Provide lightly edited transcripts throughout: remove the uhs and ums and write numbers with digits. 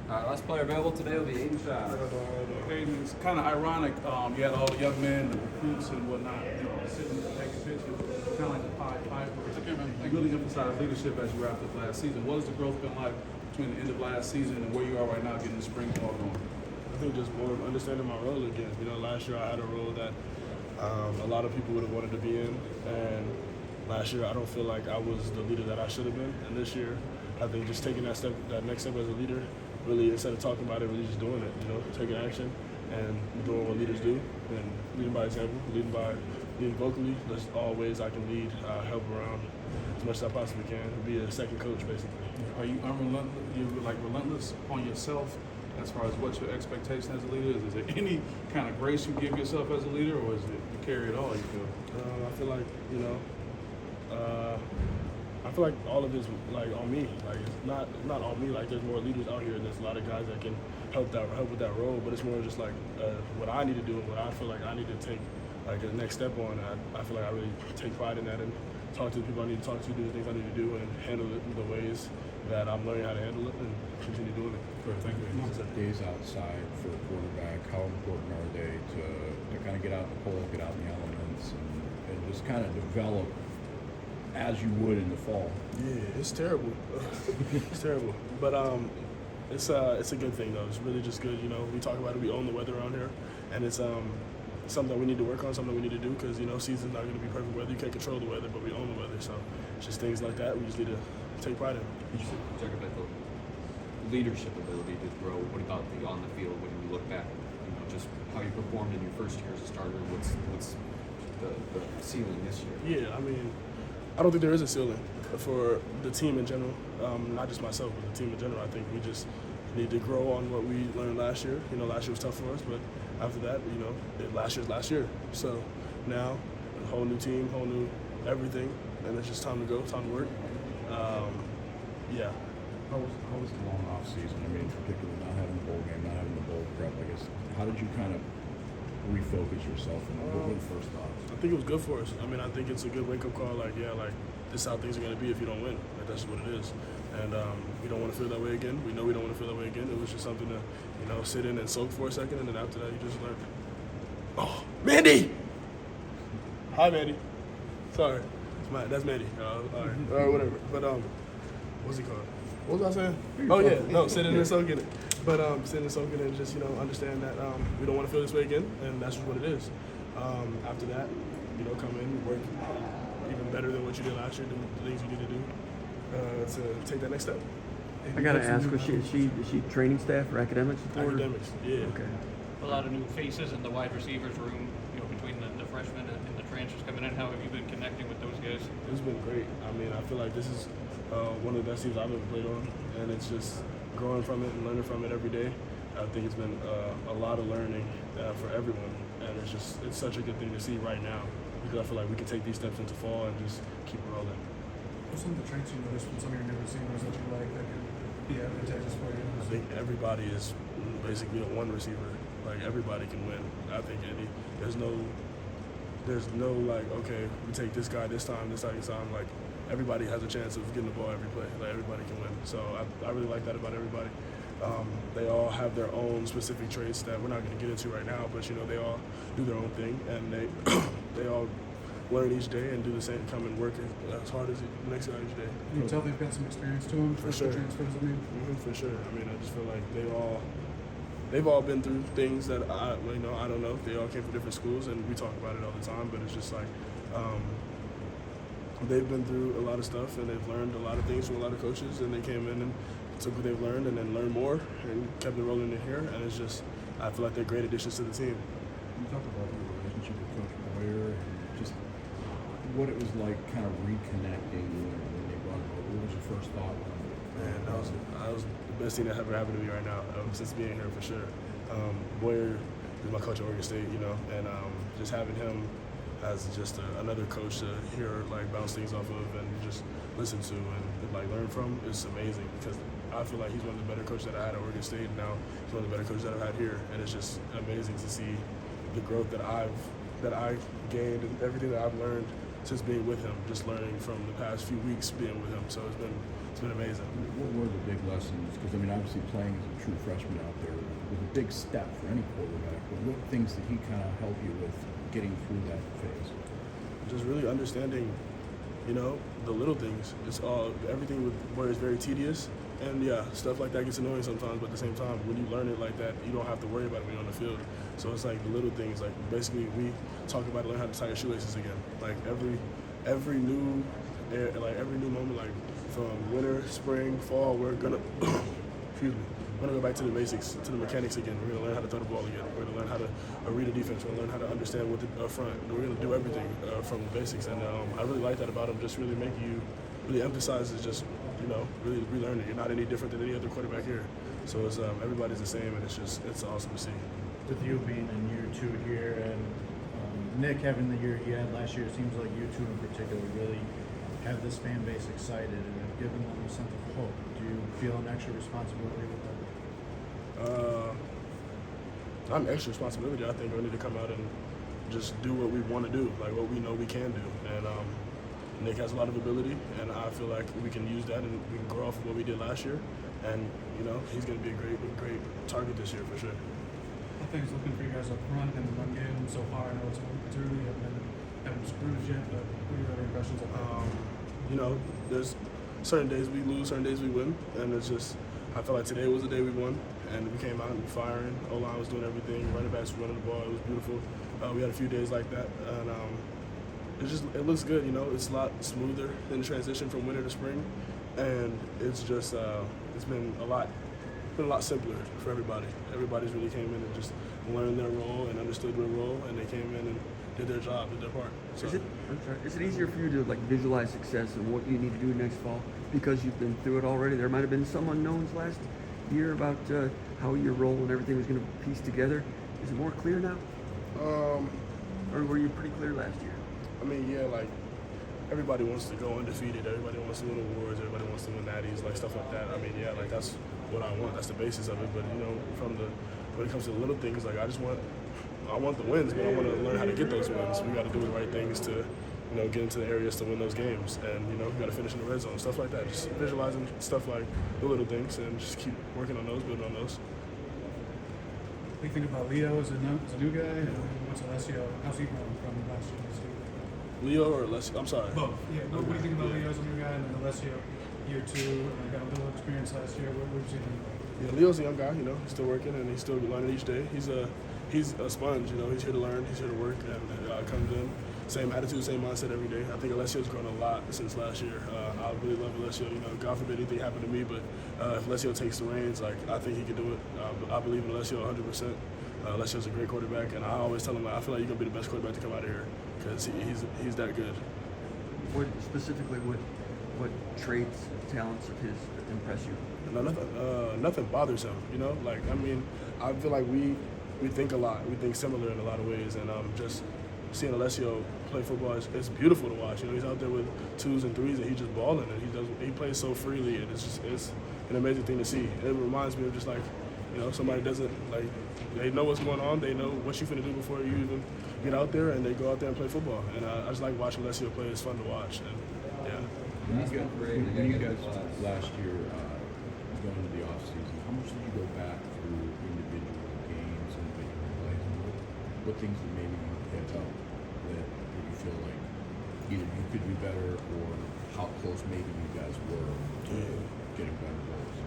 Last player available today will be Aiden Chiles. Aiden, it's kind of ironic. You had all the young men, the recruits and whatnot, sitting taking pictures, kind of like the Pied Piper. You really emphasized leadership as you wrapped up last season. What has the growth been like between the end of last season and where you are right now getting the spring ball going? I think just more understanding my role again. Last year I had a role that a lot of people would have wanted to be in, and last year I don't feel like I was the leader that I should have been. And this year, I think just taking that next step as a leader, really instead of talking about it, really just doing it. Taking action and doing what leaders do, and leading by example, leading vocally. There's all ways I can lead, help around as much as I possibly can, be a second coach basically. Are you relentless on yourself as far as what your expectation as a leader is? Is there any kind of grace you give yourself as a leader, or is it you carry it all? You feel? I feel like I feel like all of it's like on me. Like it's not on me. Like there's more leaders out here. There's a lot of guys that can help with that role. But it's more just like what I need to do and what I feel like I need to take like the next step on. I feel like I really take pride in that and talk to the people I need to talk to, do the things I need to do, and handle it in the ways that I'm learning how to handle it and continue doing it. Great, thank you. Days outside for a quarterback, how important are they to kind of get out in the cold, get out in the elements, and just kind of develop as you would in the fall? Yeah, it's terrible. It's terrible. But it's a good thing though. It's really just good. We talk about it. We own the weather around here, and it's something that we need to work on, something we need to do because season's not going to be perfect weather. You can't control the weather, but we own the weather. So it's just things like that. We just need to take pride in. You talk about the leadership ability to grow. What about the on the field when you look back? Just how you performed in your first year as a starter. What's the ceiling this year? Yeah, I don't think there is a ceiling for the team in general. Not just myself, but the team in general. I think we just need to grow on what we learned last year. Last year was tough for us, but after that, last year's last year. So now, a whole new team, whole new everything, and it's just time to go, time to work. Yeah. How was the long off season? Particularly not having the bowl game, not having the bowl prep. I guess how did you kind of refocus yourself and what were the first thoughts? I think it was good for us. I think it's a good wake-up call. This is how things are going to be if you don't win. That's what it is. And we don't want to feel that way again. We know we don't want to feel that way again. It was just something to, sit in and soak for a second, and then after that, you just learn. Oh, Mandy! Hi, Mandy. Sorry. That's Mandy. All right, whatever. But what's he called? What was I saying? Oh, yeah. No, sit in and soak in it. But sit and soak in it and just, understand that we don't want to feel this way again, and that's just what it is. After that, come in, work even better than what you did last year, do the things you need to do to take that next step. I gotta ask, is she training staff or academic support? Academics, yeah. Okay. A lot of new faces in the wide receivers room, between the freshmen and the transfers coming in. How have you been connecting with those guys? It's been great. I feel like this is one of the best teams I've ever played on, and it's just growing from it and learning from it every day. I think it's been a lot of learning for everyone, and it's such a good thing to see right now because I feel like we can take these steps into fall and just keep rolling. What's some of the traits you noticed from some of your new receivers that you like that could be advantageous for you? I think everybody is basically a one receiver. Like everybody can win. I think there's no okay, we take this guy this time. Like everybody has a chance of getting the ball every play. Like everybody can win. So I really like that about everybody. They all have their own specific traits that we're not going to get into right now, but they all do their own thing, and they all learn each day and do the same, come and work as hard as the next guy each day. You can tell they've got some experience to them. For sure. Transfers, For sure. I just feel like they've all been through things that I don't know. They all came from different schools, and we talk about it all the time. But it's just like they've been through a lot of stuff, and they've learned a lot of things from a lot of coaches. And they came in and took what they've learned, and then learned more, and kept it rolling in here. And it's just, I feel like they're great additions to the team. You talked about your relationship with Coach Boyer, and just what it was like, kind of reconnecting when they brought it over. What was your first thought? Man, that was the best thing that ever happened to me right now since being here for sure. Boyer is my coach at Oregon State, and just having him as just another coach to hear, bounce things off of and just listen to and learn from is amazing because I feel like he's one of the better coaches that I had at Oregon State, and now he's one of the better coaches that I've had here, and it's just amazing to see the growth that I gained and everything that I've learned since being with him, just learning from the past few weeks being with him. So it's it's been amazing. What were the big lessons? Because, I mean, obviously playing as a true freshman out there was a big step for any quarterback. But what things did he kind of help you with getting through that phase? Just really understanding, you know, the little things. It's all everything where it's very tedious, and yeah, stuff like that gets annoying sometimes. But at the same time, when you learn it like that, you don't have to worry about it when you're on the field. So it's like the little things. Like basically, we talk about learn how to tie your shoelaces again. Like every new moment, like from winter, spring, fall, we're gonna excuse me. We're gonna go back to the basics, to the mechanics again. We're gonna learn how to throw the ball again. We're gonna learn how to read a defense. We're gonna learn how to understand what the front. We're gonna do everything from the basics, and I really like that about him. Just really make you really emphasizes just really relearn it. You're not any different than any other quarterback here. So it's everybody's the same, and it's awesome to see. With you being in year 2 here and Nick having the year he had last year, it seems like you two in particular really have this fan base excited and have given them a sense of hope. Do you feel an extra responsibility with that? Not an extra responsibility. I think we need to come out and just do what we want to do, like what we know we can do. And Nick has a lot of ability, and I feel like we can use that and we can grow off of what we did last year. And he's going to be a great target this year for sure. How things looking for you guys up front in the run game so far? I know it's early, haven't screwed yet, but what are your other impressions of that? There's certain days we lose, certain days we win, and it's just I felt like today was the day we won, and we came out and firing. O-line was doing everything, running backs were running the ball. It was beautiful. We had a few days like that, and it looks good. It's a lot smoother than the transition from winter to spring, and it's just it's been a lot simpler for everybody. Everybody's really came in and just learned their role and understood their role, and they came in and did their job, did their part. So, Is it easier for you to visualize success and what you need to do next fall because you've been through it already? There might have been some unknowns last year about how your role and everything was going to piece together. Is it more clear now? Or were you pretty clear last year? I mean, yeah, everybody wants to go undefeated. Everybody wants to win awards. Everybody wants to win natties, stuff like that. I mean, yeah, that's what I want. That's the basis of it. But when it comes to the little things, I want the wins, but I want to learn how to get those wins. We got to do the right things to, get into the areas to win those games, and we got to finish in the red zone, stuff like that. Just visualizing stuff like the little things, and just keep working on those, building on those. What do you think about Leo as a new guy? And what's Alessio? How's he grown from last year to this year? Leo or Alessio? I'm sorry. Both. Yeah. What do you think about Leo as a new guy and then Alessio year 2? Got a little experience last year. What have you seen him? Yeah, Leo's a young guy. He's still working and he's still learning each day. He's a sponge. He's here to learn. He's here to work, and comes in same attitude, same mindset every day. I think Alessio's grown a lot since last year. I really love Alessio. God forbid anything happened to me, but if Alessio takes the reins, I think he can do it. I believe in Alessio 100%. Alessio's a great quarterback, and I always tell him I feel like you're gonna be the best quarterback to come out of here because he's that good. What traits, talents of his impress you? No, nothing bothers him. I feel like we think a lot. We think similar in a lot of ways, and just seeing Alessio play football it's beautiful to watch. He's out there with 2s and 3s, and he's just balling, and he plays so freely, and it's an amazing thing to see. It reminds me of just somebody doesn't they know what's going on, they know what you're finna do before you even get out there, and they go out there and play football. And I just like watching Alessio play. It's fun to watch, and yeah. When you guys last year going into the off season, how much did you go back through individual games and individual plays? And what things that maybe you picked up that you feel like either you could do better or how close maybe you guys were to getting better goals?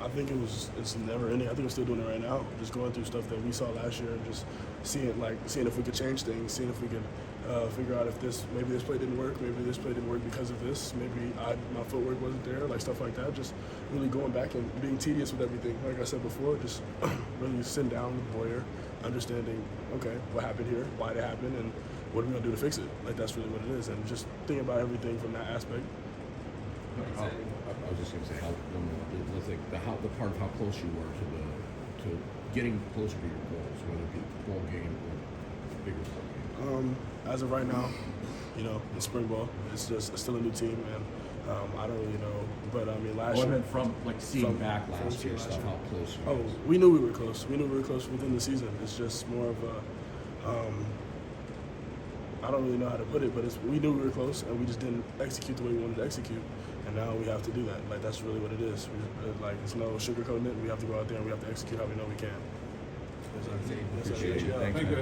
I think it's never ending. I think we're still doing it right now. Just going through stuff that we saw last year and just seeing if we could change things, seeing if we could figure out if maybe this play didn't work, maybe this play didn't work because of this, maybe my footwork wasn't there, stuff like that. Just really going back and being tedious with everything. Like I said before, just really sitting down with Boyer, understanding, okay, what happened here, why it happened, and what are we gonna do to fix it? That's really what it is, and just thinking about everything from that aspect. I was just going to say the part of how close you were to getting closer to your goals, whether it be the bowl game or bigger bowl game. As of right now, in spring ball, it's still a new team, and I don't really know. But last year. I meant from seeing back last year, stuff how close. We knew we were close. We knew we were close within the season. It's just more of a. I don't really know how to put it, but we knew we were close, and we just didn't execute the way we wanted to execute. And now we have to do that. Like, that's really what it is. Like, it's no sugarcoating it. We have to go out there and we have to execute how we know we can. Appreciate it. Yeah. Thanks, Thank man. you.